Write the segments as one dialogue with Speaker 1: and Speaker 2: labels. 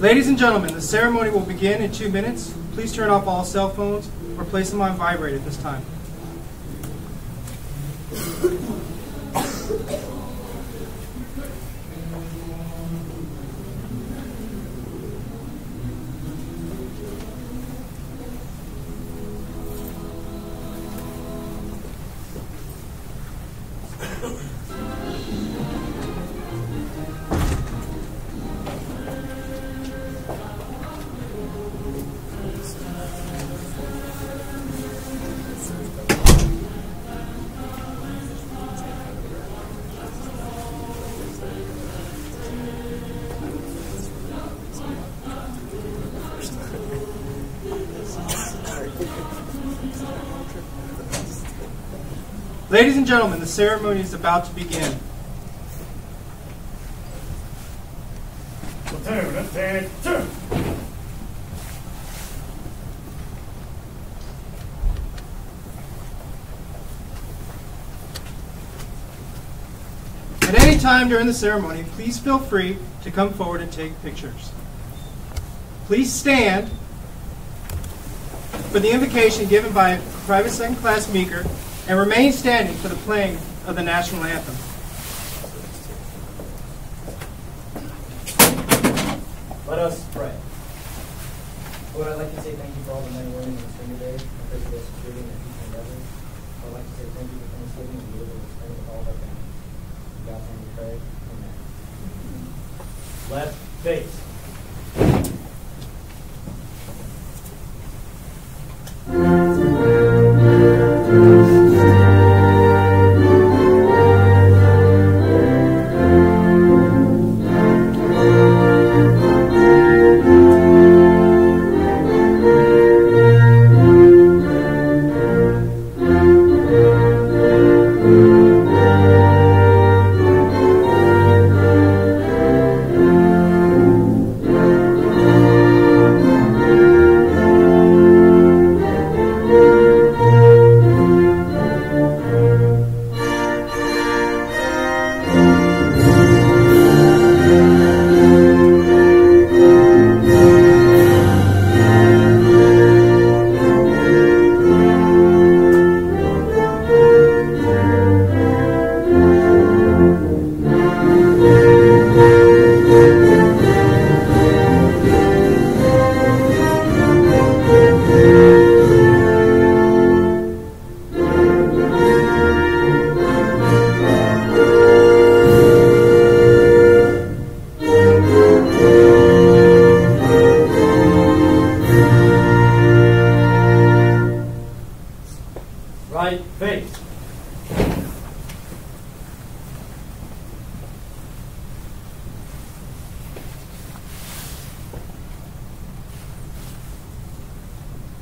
Speaker 1: Ladies and gentlemen, the ceremony will begin in 2 minutes. Please turn off all cell phones or place them on vibrate at this time. Ladies and gentlemen, the ceremony is about to begin. At any time during the ceremony, please feel free to come forward and take pictures. Please stand for the invocation given by private second class speaker and remain standing for the playing of the national anthem.
Speaker 2: Let us pray. Lord, I'd like to say thank you for all the men and women in this room today. I pray for their security and their peace and endeavors. I'd like to say thank you for Thanksgiving and be able to spend it with all of our families. In God's name we pray. Amen. Left face. Right face.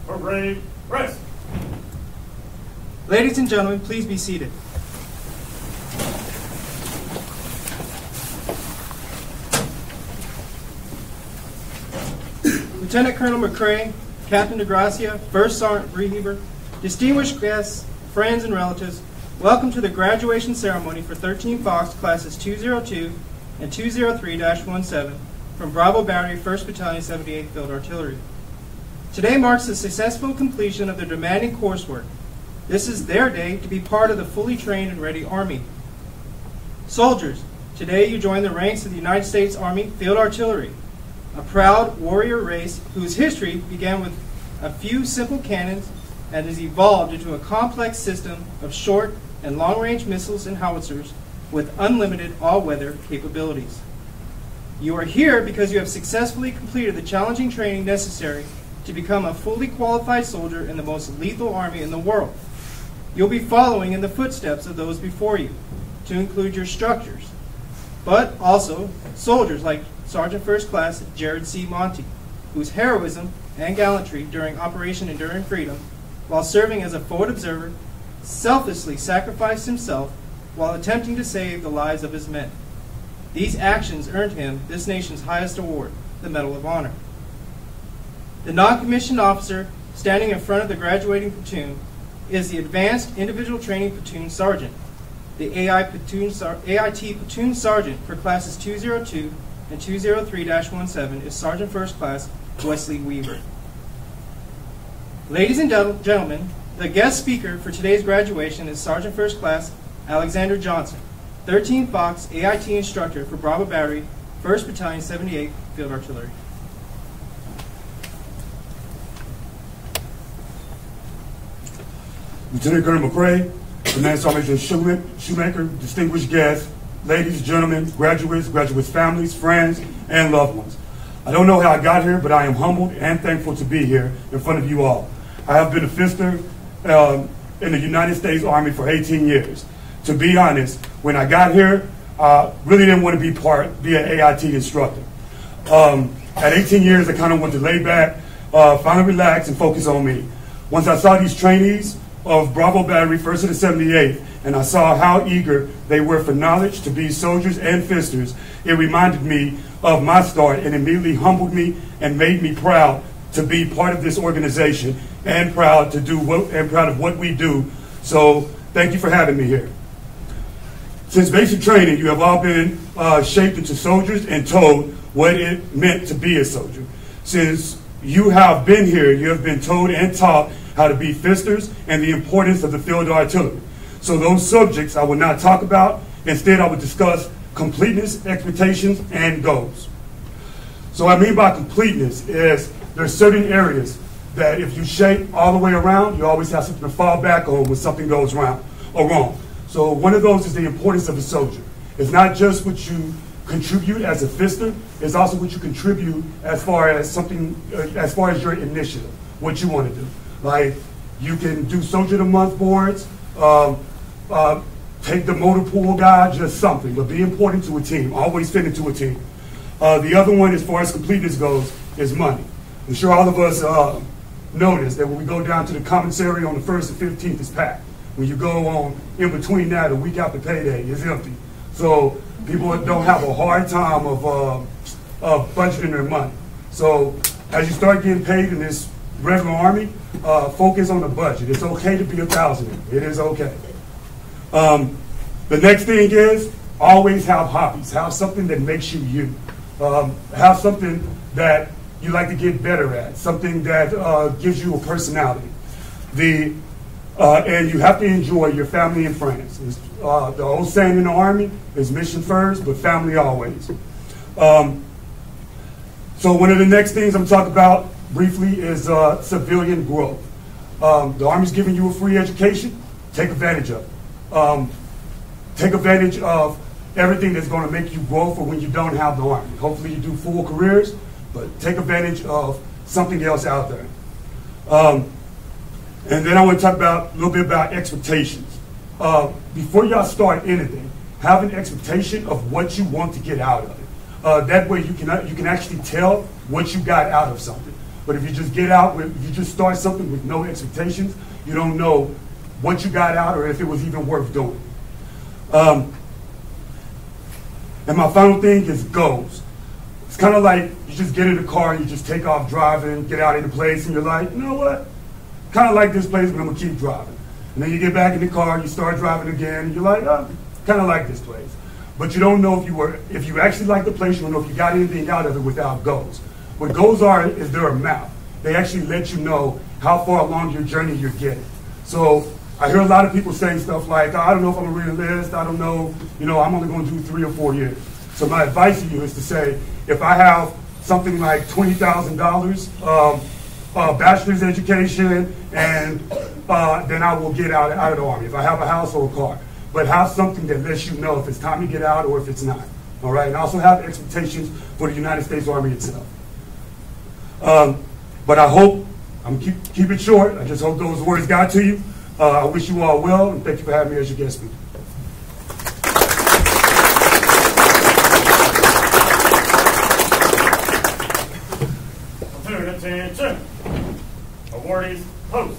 Speaker 3: Parade, rest.
Speaker 1: Ladies and gentlemen, please be seated. Lieutenant Colonel McCrae, Captain DeGracia, First Sergeant Breheber, distinguished guests, friends, and relatives, welcome to the graduation ceremony for 13 Fox classes 202 and 203-17 from Bravo Battery, 1st Battalion, 78th Field Artillery. Today marks the successful completion of their demanding coursework. This is their day to be part of the fully trained and ready Army. Soldiers, today you join the ranks of the United States Army Field Artillery, a proud warrior race whose history began with a few simple cannons and has evolved into a complex system of short and long-range missiles and howitzers with unlimited all-weather capabilities. You are here because you have successfully completed the challenging training necessary to become a fully qualified soldier in the most lethal army in the world. You'll be following in the footsteps of those before you, to include your instructors, but also soldiers like Sergeant First Class Jared C. Monty, whose heroism and gallantry during Operation Enduring Freedom, while serving as a forward observer, selflessly sacrificed himself while attempting to save the lives of his men. These actions earned him this nation's highest award, the Medal of Honor. The non-commissioned officer standing in front of the graduating platoon is the Advanced Individual Training Platoon Sergeant, the AIT Platoon Sergeant for classes 202 and 203-17 is Sergeant First Class Wesley Weaver. Ladies and gentlemen, the guest speaker for today's graduation is Sergeant First Class Alexander Johnson, 13 Fox AIT instructor for Bravo Battery, 1st Battalion, 78th Field Artillery.
Speaker 4: Lieutenant Colonel McCrae, Command Sergeant Shoemaker, distinguished guests, ladies, gentlemen, graduates, families, friends, and loved ones. I don't know how I got here, but I am humbled and thankful to be here in front of you all. I have been a Fister in the United States Army for 18 years. To be honest, when I got here, I really didn't want to be an AIT instructor. At 18 years, I kind of wanted to lay back, finally relax, and focus on me. Once I saw these trainees of Bravo Battery, 1st to the 78th, and I saw how eager they were for knowledge to be soldiers and Fisters, it reminded me of my start and immediately humbled me and made me proud to be part of this organization and proud of what we do. So thank you for having me here. Since basic training, you have all been shaped into soldiers and told what it meant to be a soldier. Since you have been here, you have been told and taught how to be Fisters and the importance of the field artillery. So those subjects I will not talk about. Instead, I will discuss completeness, expectations, and goals. So what I mean by completeness is there's certain areas that if you shape all the way around, you always have something to fall back on when something goes wrong. So one of those is the importance of a soldier. It's not just what you contribute as a Fister, it's also what you contribute as far as your initiative, what you want to do. Like, you can do Soldier of the Month boards, take the motor pool guide, just something, but be important to a team, always fit into a team. The other one, as far as completeness goes, is money. I'm sure all of us notice that when we go down to the commissary on the 1st and 15th, it's packed. When you go on in between that, a week after payday, it's empty. So people don't have a hard time of budgeting their money. So as you start getting paid in this regular Army, focus on the budget. It's okay to be 1,000. It is okay. The next thing is always have hobbies. Have something that makes you you. Have something that you like to get better at. Something that gives you a personality. And you have to enjoy your family and friends. The old saying in the Army is mission first, but family always. So one of the next things I'm talking about briefly is civilian growth. The Army's giving you a free education. Take advantage of it. Take advantage of everything that's going to make you grow for when you don't have the Army. Hopefully you do full careers, but take advantage of something else out there. And then I want to talk about a little bit about expectations. Before y'all start anything, have an expectation of what you want to get out of it. That way you can actually tell what you got out of something. But if you just if you just start something with no expectations, you don't know what you got out or if it was even worth doing. And my final thing is goals. It's kind of like you just get in the car and you just take off driving, get out in the place, and you're like, you know what? Kind of like this place, but I'm going to keep driving. And then you get back in the car, you start driving again, and you're like, oh, kind of like this place. But you don't know if you actually like the place, you don't know if you got anything out of it without goals. What goals are is they're a map. They actually let you know how far along your journey you're getting. So I hear a lot of people saying stuff like, I don't know if I'm going to re-enlist, I don't know, I'm only going to do 3 or 4 years. So my advice to you is to say, if I have something like $20,000, bachelor's education, and then I will get out of the Army, if I have a house or a car. But have something that lets you know if it's time to get out or if it's not. All right, and also have expectations for the United States Army itself. But I hope, I'm keep it short, I just hope those words got to you. I wish you all well, and thank you for having me as your guest speaker.
Speaker 3: Attention. Awardees, post.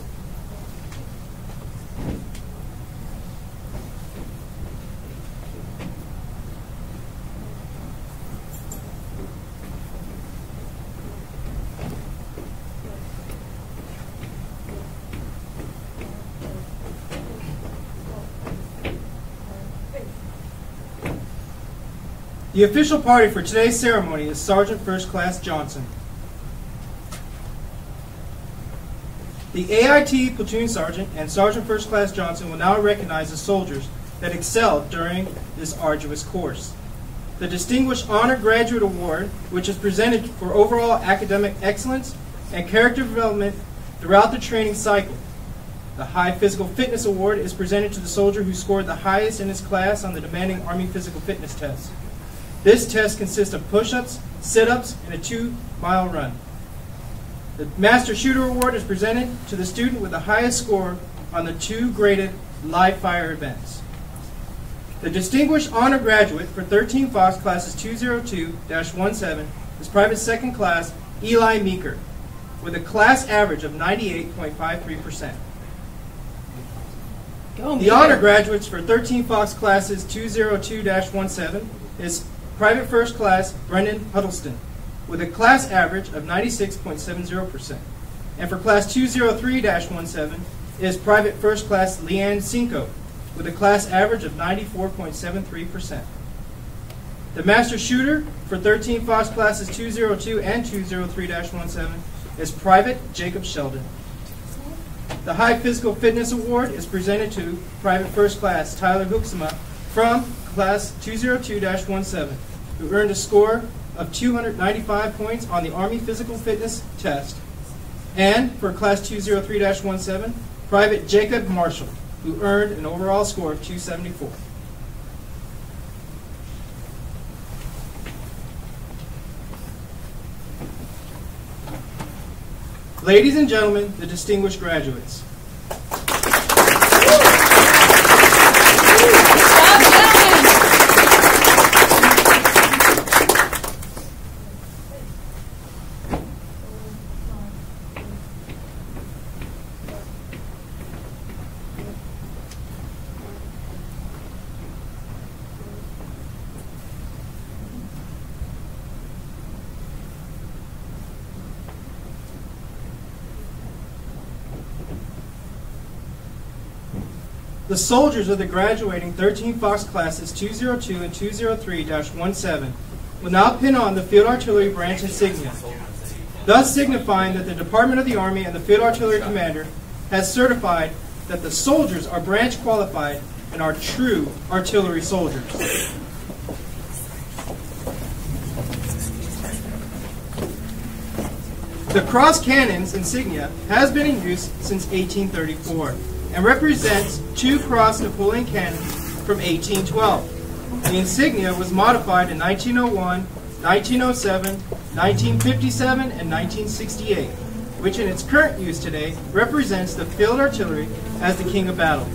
Speaker 1: The official party for today's ceremony is Sergeant First Class Johnson. The AIT Platoon Sergeant and Sergeant First Class Johnson will now recognize the soldiers that excelled during this arduous course. The Distinguished Honor Graduate Award, which is presented for overall academic excellence and character development throughout the training cycle. The High Physical Fitness Award is presented to the soldier who scored the highest in his class on the demanding Army Physical Fitness test. This test consists of push-ups, sit-ups, and a 2-mile run. The Master Shooter Award is presented to the student with the highest score on the 2 graded live fire events. The Distinguished Honor Graduate for 13 Fox Classes 202-17 is Private Second Class Eli Meeker, with a class average of 98.53%. The Honor Graduates for 13 Fox Classes 202-17 is Private First Class Brendan Huddleston, with a class average of 96.70%. And for Class 203-17 is Private First Class Leanne Cinco, with a class average of 94.73%. The Master Shooter for 13 Fox Classes 202 and 203-17 is Private Jacob Sheldon. The High Physical Fitness Award is presented to Private First Class Tyler Hooksema from Class 202-17, who earned a score of 295 points on the Army Physical Fitness test. And for Class 203-17, Private Jacob Marshall, who earned an overall score of 274. Ladies and gentlemen, the distinguished graduates. The soldiers of the graduating 13 Fox Classes 202 and 203-17 will now pin on the Field Artillery Branch insignia, thus signifying that the Department of the Army and the Field Artillery Commander has certified that the soldiers are branch qualified and are true artillery soldiers. The cross cannons insignia has been in use since 1834 and represents 2 cross Napoleon cannons from 1812. The insignia was modified in 1901, 1907, 1957, and 1968, which in its current use today represents the field artillery as the king of battle.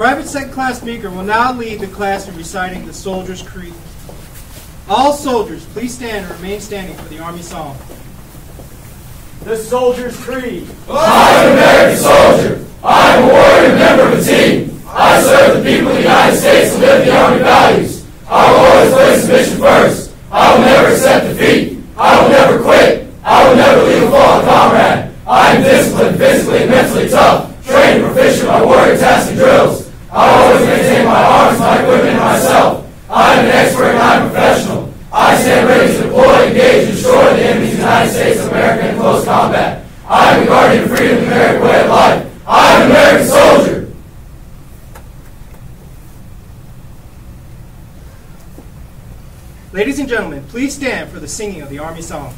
Speaker 1: Private Second Class Meeker will now lead the class in reciting the Soldier's Creed. All soldiers, please stand and remain standing for the Army Song.
Speaker 2: The Soldier's Creed.
Speaker 5: I'm an American soldier. I'm a warrior member of a team. I serve the people of the United States and live the Army values. I will always place the mission first. I will never accept defeat. I will never quit. I will never leave a fallen comrade. I am disciplined, physically and mentally tough, trained and proficient by warrior tasks and drills. I always maintain my arms, my equipment, and myself. I am an expert and I am a professional. I stand ready to deploy, engage, and destroy the enemies of the United States of America in close combat. I am the guardian of freedom and the American way of life. I am an American soldier.
Speaker 1: Ladies and gentlemen, please stand for the singing of the Army Song.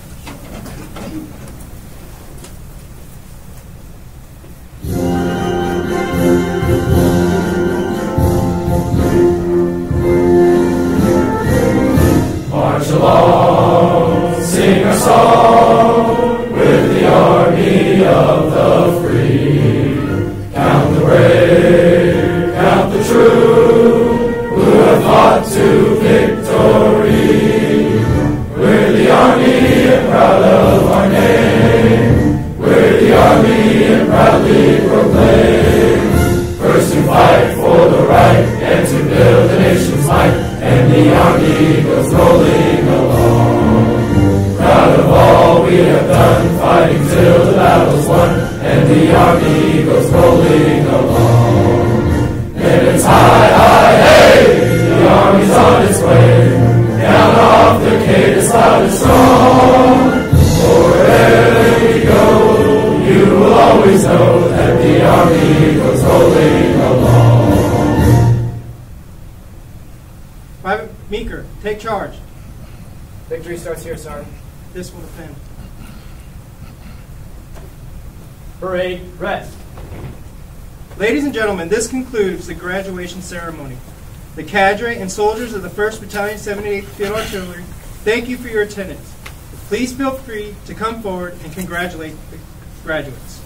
Speaker 5: March along, sing our song with the army of the free. Count the brave, count the true, who have fought to victory. We're the army and proud of our name. We're the army and proudly proclaim. First to fight for the right and to build the nation's might. And the army goes rolling along. Proud of all we have done, fighting till the battle's won. And the army goes rolling along. And it's high, high, hey! The army's on its way. Down off the cadence, loud and strong. Wherever we go, you will always know that the army goes rolling along.
Speaker 1: Private Meeker, take charge.
Speaker 2: Victory starts here, Sergeant.
Speaker 1: This will defend.
Speaker 2: Parade, rest.
Speaker 1: Ladies and gentlemen, this concludes the graduation ceremony. The cadre and soldiers of the 1st Battalion, 78th Field Artillery, thank you for your attendance. Please feel free to come forward and congratulate the graduates.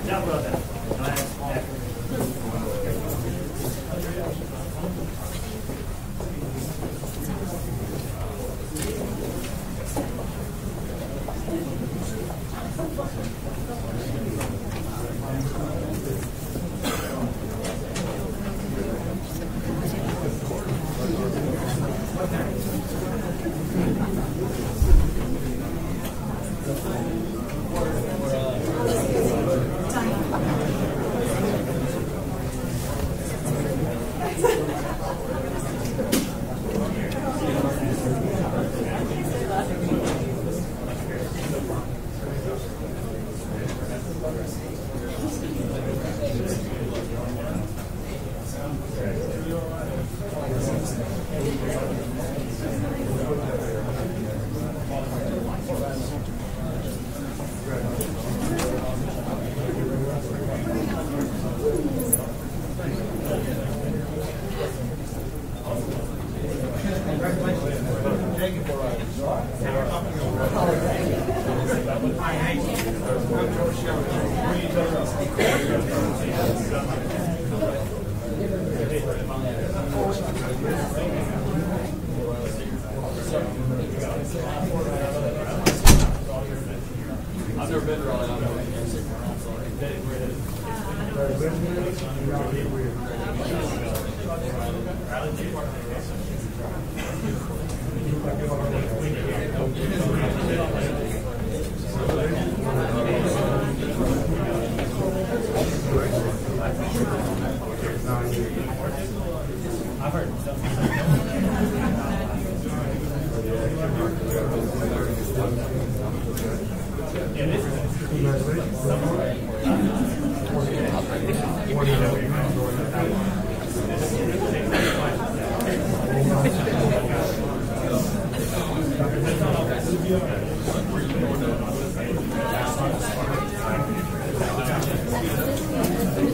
Speaker 3: Down below that.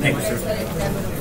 Speaker 6: Thank you, sir.